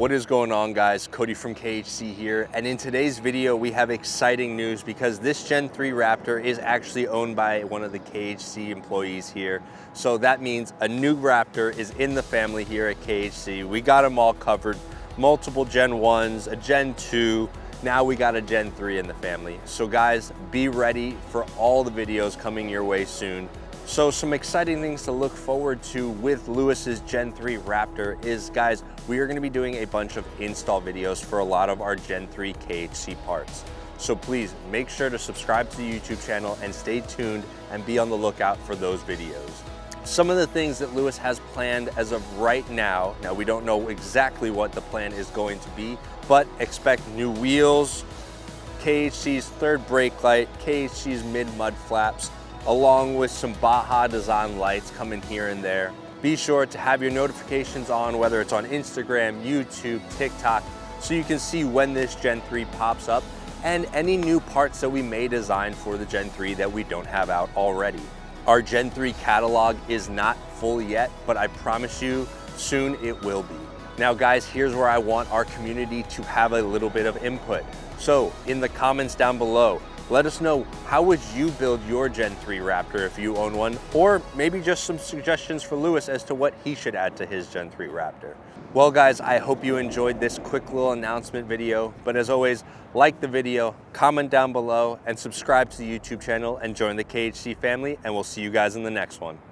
What is going on, guys? Cody from KHC here, and in today's video we have exciting news because this Gen 3 Raptor is actually owned by one of the KHC employees here. So that means a new Raptor is in the family here at KHC. We got them all covered, multiple Gen 1s, a Gen 2, now we got a Gen 3 in the family. So guys, be ready for all the videos coming your way soon. So some exciting things to look forward to with Lewis's Gen 3 Raptor is, guys, we are going to be doing a bunch of install videos for a lot of our Gen 3 KHC parts. So please make sure to subscribe to the YouTube channel and stay tuned and be on the lookout for those videos. Some of the things that Lewis has planned as of right now we don't know exactly what the plan is going to be, but expect new wheels, KHC's third brake light, KHC's mid-mud flaps, along with some Baja design lights coming here and there. Be sure to have your notifications on, whether it's on Instagram, YouTube, TikTok, so you can see when this Gen 3 pops up and any new parts that we may design for the Gen 3 that we don't have out already. Our Gen 3 catalog is not full yet, but I promise you soon it will be. Now guys, here's where I want our community to have a little bit of input. So in the comments down below, let us know, how would you build your Gen 3 Raptor if you own one? Or maybe just some suggestions for Lewis as to what he should add to his Gen 3 Raptor. Well guys, I hope you enjoyed this quick little announcement video. But as always, like the video, comment down below, and subscribe to the YouTube channel and join the KHC family, and we'll see you guys in the next one.